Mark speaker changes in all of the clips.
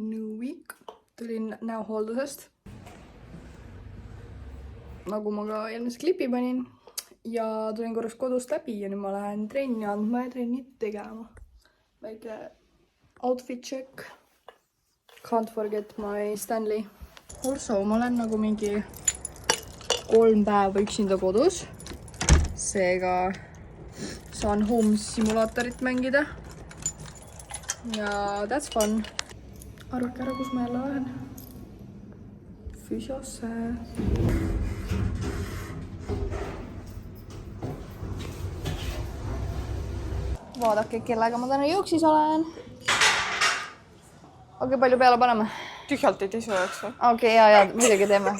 Speaker 1: New week. Tulin näohooldusest. Nagu ma ka eelmise klipi panin. Ja tulin korraks kodust läbi ja nüüd ma lähen trenni andma ja trenni tegema. Väike outfit check. Can't forget my Stanley. Also, ma olen nagu mingi 3 päeva üksinda kodus. Seega saan home simulaatorit mängida. Ja that's fun. Arvake ära, kus ma jälle lähen. Füsiosse. Vaadake, kellega ma täna jooksis olen. Okei, palju peale paneme?
Speaker 2: Tühjalt ei tisu, eks või?
Speaker 1: Okei, ja, muidugi teeme.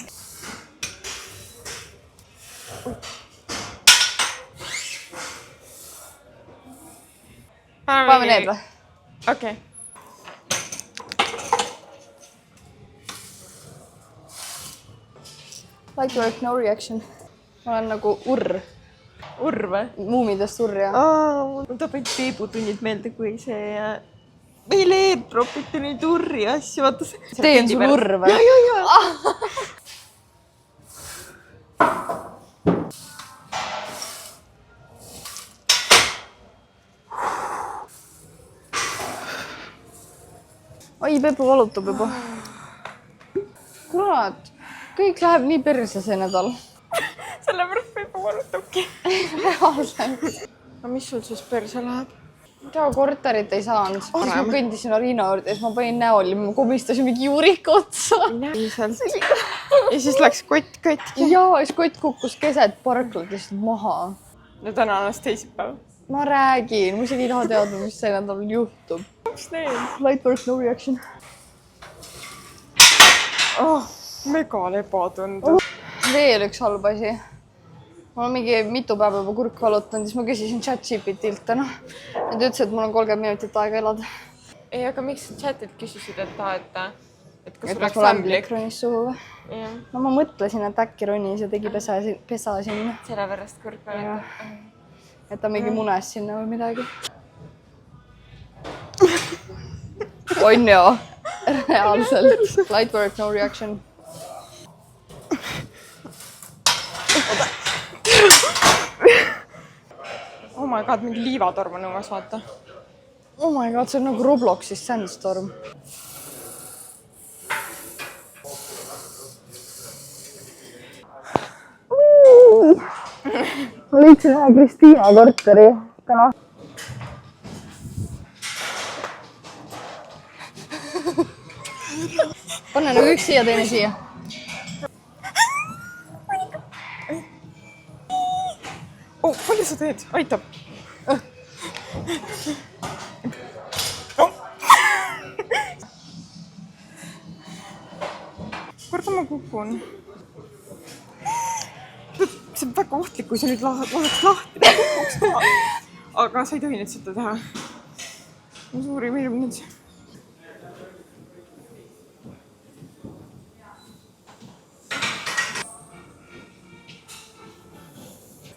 Speaker 1: Paneme need või?
Speaker 2: Okei.
Speaker 1: Light work, no reaction. Ma olen nagu urr.
Speaker 2: Urr või?
Speaker 1: Muumidest urr, jah.
Speaker 2: Mul tuleb ainult Peebutunnid meelde, kui see... Meil airdropiti neid urri asju, vaata see...
Speaker 1: Teen sul urr või?
Speaker 2: Ja.
Speaker 1: Ai, Pepu valutab juba. Kurat, kõik läheb nii perse see nädal.
Speaker 2: Sellepärast Peebu valutabki.
Speaker 1: Reaalselt.
Speaker 2: No mis sul siis perse läheb?
Speaker 1: Tea, korterit ei saanud. Siis ma kõndisin Arina juurde ja siis ma panin näoli, ma komistasin mingi juurika otsa.
Speaker 2: Ja siis läks kott katki.
Speaker 1: Ja, siis kott kukkus keset parklat lihtsalt maha.
Speaker 2: Ja täna on teisipäev.
Speaker 1: Ma räägin, ma isegi ei taha teada, mis see nädal juhtub.
Speaker 2: Mis need?
Speaker 1: Light work, no reaction.
Speaker 2: Mega lebatund.
Speaker 1: Veel üks halb asi. Ma olen mingi mitu päeva juba kurk valutanud, siis ma küsisin ChatGPT-lt täna. Nad ütlesid, et mul on 30 minutit aega elada.
Speaker 2: Ei, aga miks sa chatilt küsisid, et kas sul
Speaker 1: Kas
Speaker 2: läks
Speaker 1: mul
Speaker 2: ämblik?
Speaker 1: ämblik ronis suhu või?
Speaker 2: Jah.
Speaker 1: No ma mõtlesin, et äkki ronis ja tegi pesa sinna.
Speaker 2: Sellepärast kurk valutab.
Speaker 1: Et ta mingi munes sinna või midagi. On ju, reaalselt. Light work, no reaction.
Speaker 2: Oh my god, mingi liivatorm on õues, vaata.
Speaker 1: Oh my god, see on nagu Robloxis Sandstorm. Ma leidsin ühe Kristiina korteri täna. Pane nagu üks siia, teine siia.
Speaker 2: Palju sa teed? Aitab. Korda ma kukun. See on väga ohtlik, kui sa nüüd laseks lahti. Aga sa ei tohi nüüd seda teha. Mu suurim hirm nüüd.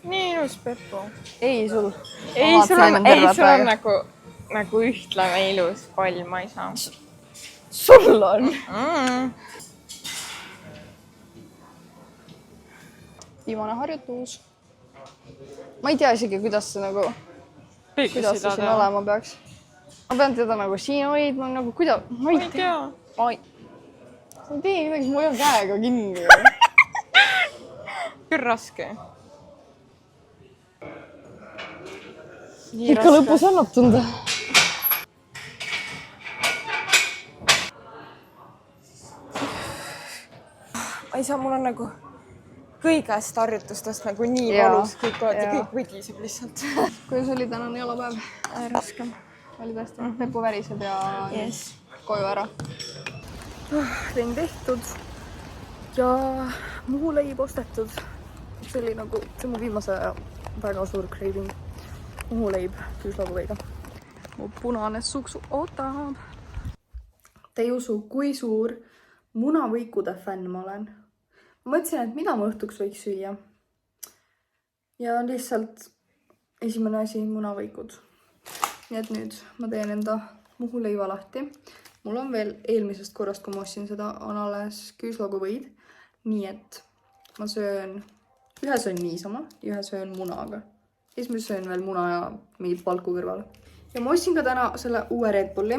Speaker 2: Nii ilus, Peppu.
Speaker 1: Ei sul.
Speaker 2: Ei, sul on nagu ühtlane ilus pall, ma ei saa.
Speaker 1: Sul on. Viimane harjutus. Ma ei tea isegi, kuidas see nagu, kuidas see siin olema peaks. Ma pean teda nagu siin hoidma, nagu kuidas, ma ei tea. Ma ei tee midagi, ma hoian käega kinni.
Speaker 2: Küll raske.
Speaker 1: Ikka lõpus annab tunda.
Speaker 2: Ma ei saa, mul on nagu kõigest harjutustest nagu nii valus, kõik võdiseb lihtsalt.
Speaker 1: Kuidas oli tänane jalapäev?
Speaker 2: Raskem.
Speaker 1: Oli tõesti, Pepu väriseb ja koju ära. Trenn tehtud ja muhuleib ostetud. See oli nagu, see mu viimase väga suur craving. Muhuleib küüslauguleiga. Mu punane suksu ootab. Te ei usu, kui suur munavõikude fänn ma olen. Ma mõtlesin, et mida ma õhtuks võiks süüa. Ja lihtsalt esimene asi munavõikud. Nii et nüüd ma teen enda muhuleiva lahti. mul on veel eelmisest korrast, kui ma ostsin seda, on alles küüslaugu võid. Nii et ma söön, ühe söön niisama ja ühe söön munaga. Ja siis ma söön veel muna ja mingit palku kõrvale. Ja ma ostsin ka täna selle uue Red Bulli.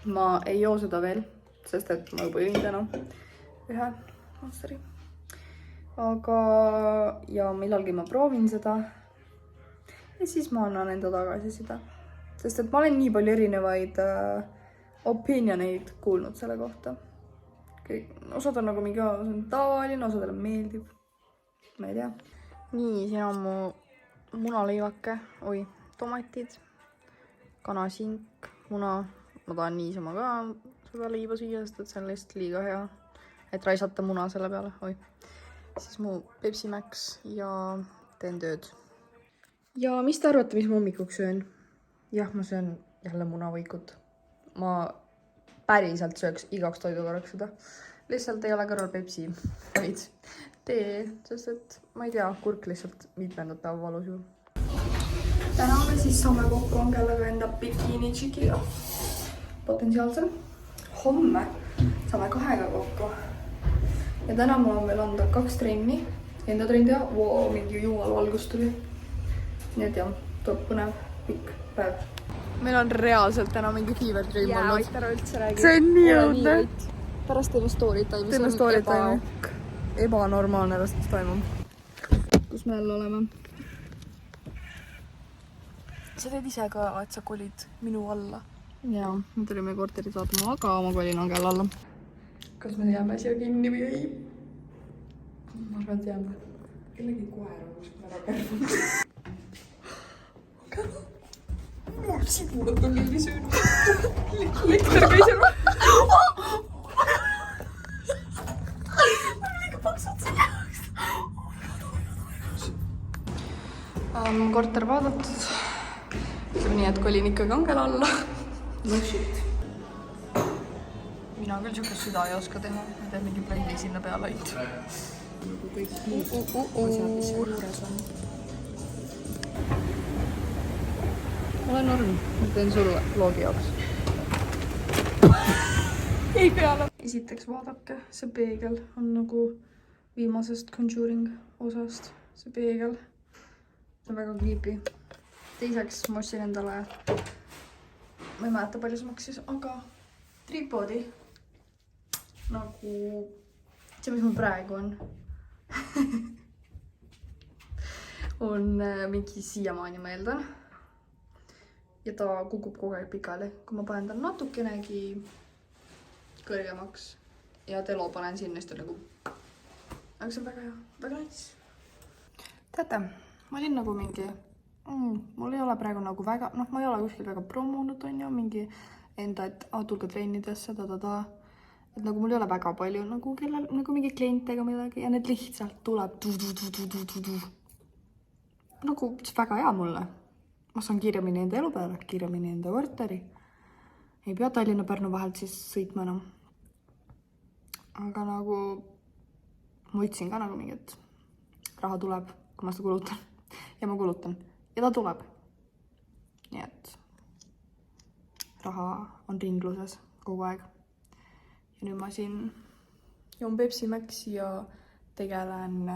Speaker 1: Ma ei joo seda veel, sest et ma juba jõin täna ühe Monsteri. Aga ja millalgi ma proovin seda. Ja siis ma annan enda tagasi seda. Sest et ma olen nii palju erinevaid opinioneid kuulnud selle kohta. Osad on nagu mingi tavaline, osadele meeldib. Ma ei tea. Nii, siin on mu munaleivake. Oi, tomatid, kanasink, muna. Ma tahan niisama ka seda liiba süüa, sest et see on lihtsalt liiga hea. Et raisata muna selle peale. Oi. Siis mu Pepsi Max ja teen tööd. Ja mis te arvate, mis ma hommikuks söön? Jah, ma söön jälle munavõikut. Ma päriselt sööks igaks toidukorraks seda. Lihtsalt ei ole kõrval Pepsi, vaid tee, sest et ma ei tea, kurk lihtsalt mitmendat päeva valus ju. Täna me siis saame kokku Angelaga enda bikini tšikiga. Potentsiaalsel. Homme saame 2 kokku. Ja täna mul on veel anda 2 trenni. Enda trenn teha, mingi jumal valgus tuli. Nii et jah, tuleb põnev pikk päev. Meil on reaalselt täna mingi fever dream olnud.
Speaker 2: Jaa, ära üldse räägi.
Speaker 1: See on nii õudne.
Speaker 2: Pärast teeme story't toimub.
Speaker 1: Teeme story't toimub. Ebanormaalne rastus toimub. Kus me jälle oleme? Sa teed ise ka, et sa kolid minu alla. Jaa, me tulime korterit vaatama, aga ma kolin Angela alla. Kas me jääme siia kinni või ei? Ma arvan, et jääme. Kellegi koer on kuskil ära kärbunud. Mul sibulat on nii söönud. Lekter käis ära. Ma liiga paksud selle jaoks. Korter vaadatud. Ütleme nii, et kolin ikkagi Angela alla. No shit. Mina küll siukest süda ei oska teha. Ma teen mingi plänni sinna peale ait. Nagu kõik asjad, mis seal juures on. Ole norm, ma teen sulle vlogi jaoks. Ei peale. Esiteks vaadake, see peegel on nagu viimasest Conjuring osast. See peegel. See on väga creepy. Teiseks ma ostsin endale, ma ei mäleta palju see maksis, aga tripodi. Nagu see, mis mul praegu on. On mingi siiamaani ma eeldan. Ja ta kukub kogu aeg pikali. Kui ma panen ta natukenegi kõrgemaks ja telo panen sinna, siis ta nagu... Aga see on väga hea, väga nice. Teate, ma olin nagu mingi... Mul ei ole praegu nagu väga... ma ei ole kuskil väga promonud, on ju, mingi enda, et tulge trennidesse, Et nagu mul ei ole väga palju nagu kellel, nagu mingi klientega midagi ja need lihtsalt tuleb Nagu see väga hea mulle. Ma saan kiiremini enda elu peale, kiiremini enda korteri. Ei pea Tallinna-Pärnu vahelt siis sõitma enam. Aga nagu ma ütlesin ka nagu mingi, et raha tuleb, kui ma seda kulutan. Ja ma kulutan. Ja ta tuleb. Nii et raha on ringluses kogu aeg. Ja nüüd ma siin joon Pepsi Max ja tegelen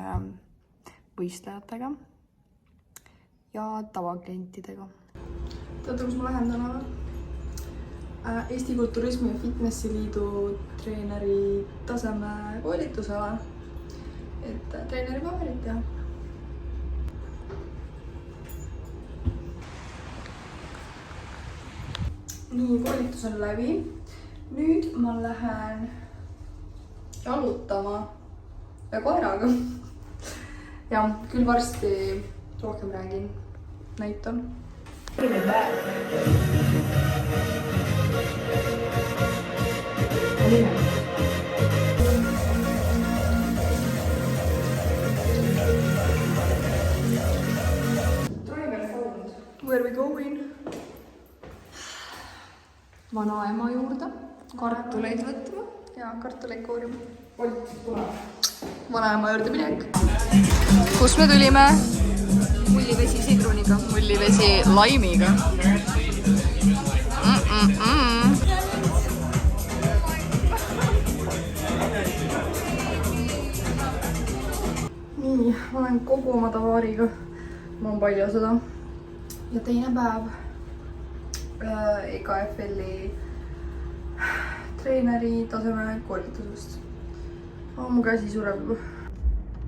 Speaker 1: võistlejatega. Ja tavaklientidega. Teate, kus ma lähen täna või? Eesti Kulturismi ja Fitnessi Liidu treeneri taseme koolitusele. Et treeneri paberit teha. Nii, koolitus on läbi. Nüüd ma lähen jalutama ja koeraga. Ja küll varsti rohkem räägin. Näitan. Where we going? Vanaema juurde. Kartuleid võtma. Ja kartuleid koorima. Vanaema juurde minek. Kus me tulime? Mullivesi sidruniga. Mullivesi laimiga. lähen kogu oma tavaariga. Mul on palju seda. Ja teine päev EKFL-i treeneri taseme koolitusest. Mu käsi sureb juba.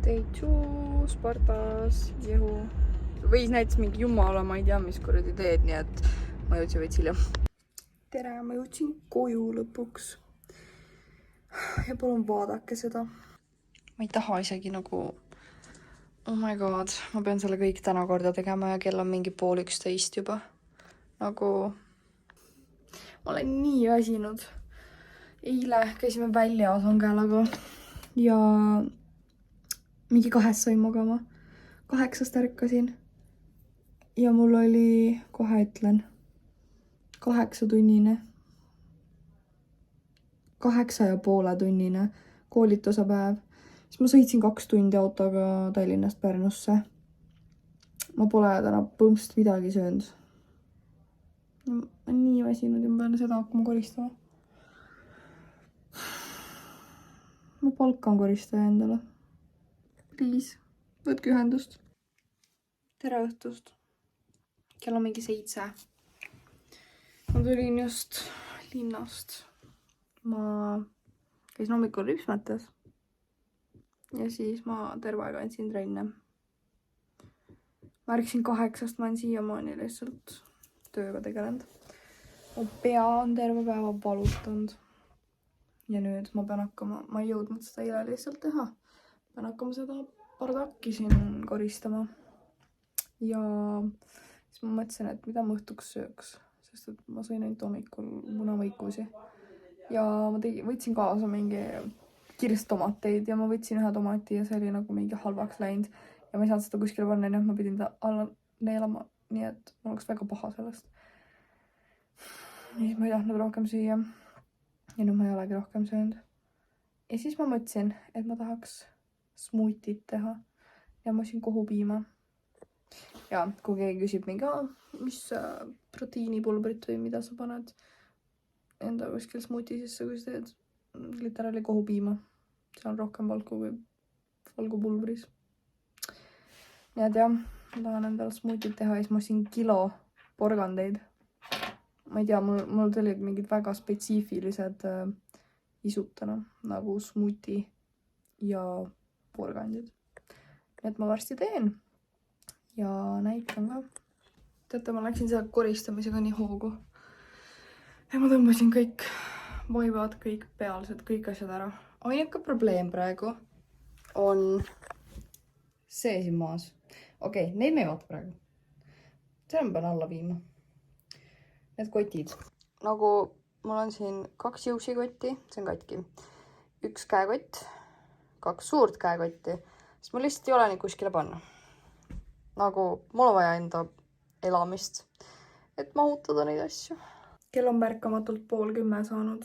Speaker 1: Teitsu, Spartas, Jehu. Võis näiteks mingi jumala, ma ei tea, mis kuradi teed, nii et ma jõudsin veits hiljem. Tere, ma jõudsin koju lõpuks. Ja palun vaadake seda. Ma ei taha isegi nagu... Oh my god, ma pean selle kõik täna korda tegema ja kell on mingi 12:30 juba. Nagu... Ma olen nii väsinud. Eile käisime väljas Angelaga ja mingi 2 sain magama. 8 ärkasin ja mul oli, kohe ütlen, 8-tunnine, 8,5-tunnine koolitusapäev. Siis ma sõitsin 2 tundi autoga Tallinnast Pärnusse. Ma pole täna põmst midagi söönud. Ma olen nii väsinud ja ma pean seda hakkama koristama. Ma palkan koristaja endale. Please, võtke ühendust. Tere õhtust. Kell on mingi 7. Ma tulin just linnast. Ma käisin hommikul ripsmetes. Ja siis ma terve aeg andsin trenne. Ma ärksin 8, ma olen siiamaani lihtsalt tööga tegelenud. Mu pea on terve päeva valutanud. Ja nüüd ma pean hakkama, ma ei jõudnud seda eile lihtsalt teha. Pean hakkama seda bardakki siin koristama. Ja siis ma mõtlesin, et mida ma õhtuks sööks. Sest et ma sõin ainult hommikul munavõikusi. Ja ma võtsin kaasa mingi kirstomateid ja ma võtsin ühe tomati ja see oli nagu mingi halvaks läinud. Ja ma ei saanud seda kuskile panna, nii et ma pidin ta alla neelama. Nii et mul oleks väga paha sellest. Ja siis ma ei tahtnud rohkem süüa. Ja nüüd ma ei olegi rohkem söönud. Ja siis ma mõtlesin, et ma tahaks smuutit teha. Ja ma siin kohupiima. Ja kui keegi küsib mingi, mis proteiinipulbrit või mida sa paned enda kuskil smuuti sisse, kui sa teed literaali kohupiima. See on rohkem valku kui valgupulbris. Nii et jah, ma tahan endale smuutit teha ja siis ma ostsin kilo porgandeid. Ma ei tea, mul tulid mingid väga spetsiifilised isutena, nagu smuuti ja porgandid. Nii et ma varsti teen ja näitan ka. Teate, ma läksin selle koristamisega nii hoogu. Ja ma tõmbasin kõik vaibad, kõik pealsed, kõik asjad ära. Ainuke probleem praegu on see siin maas. Okei, neid me ei vaata praegu. Selle ma pean alla viima. Need kotid. Nagu mul on siin 2 juuksikotti, see on katki. 1 käekott, 2 suurt käekotti. Siis mul lihtsalt ei ole nii kuskile panna. Nagu mul on vaja enda elamist, et mahutada neid asju. Kell on märkamatult 9:30 saanud.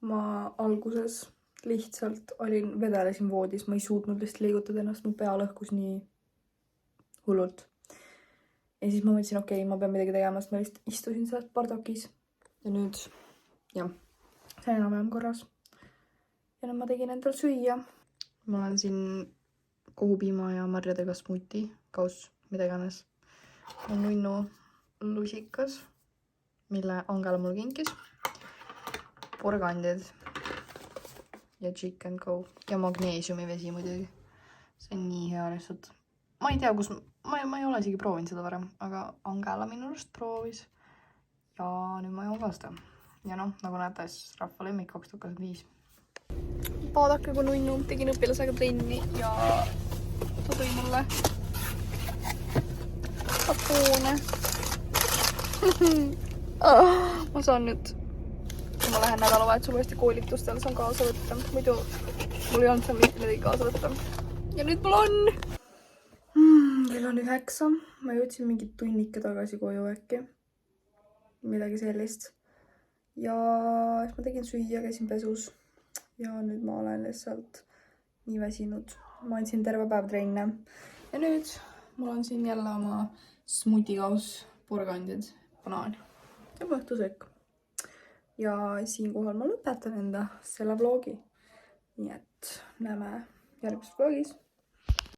Speaker 1: Ma alguses lihtsalt vedelesin voodis. Ma ei suutnud lihtsalt liigutada ennast. Mu pea lõhkus nii hullult. Ja siis ma mõtlesin, okei, ma pean midagi tegema, sest ma lihtsalt istusin selles bardakis. Ja nüüd, jah, see on enam-vähem korras. Ja nüüd ma tegin endal süüa. Ma olen siin kohupiima ja marjadega smuuti, kauss, mida iganes. On nunnu lusikas, mille Angela mul kinkis. Porgandid ja chicken go. Ja magneesiumivesi muidugi. See on nii hea lihtsalt. Ma ei tea, kus... Ma ei ole isegi proovinud seda varem, aga Angela minu arust proovis. Ja nüüd ma joon ka seda. Ja noh, nagu näete, siis rahva lemmik 2025. Vaadake, kui nunnu tegin õpilasega trenni ja ta tõi mulle kapoone. Ma saan nüüd, kui ma lähen nädalavahetusel uuesti koolitustele, saan kaasa võtta. Muidu mul ei olnud seal mitte midagi kaasa võtta. Ja nüüd mul on... Kell on 9. Ma jõudsin mingit tunnike tagasi koju äkki. Midagi sellist. Ja siis ma tegin süüa, käisin pesus. Ja nüüd ma olen lihtsalt nii väsinud. Ma andsin terve päev trenne. Ja nüüd mul on siin jälle oma smutikaus, porgandid, banaan. Ja õhtusöök. Ja siinkohal ma lõpetan enda selle vlogi. Nii et näeme järgmises vlogis.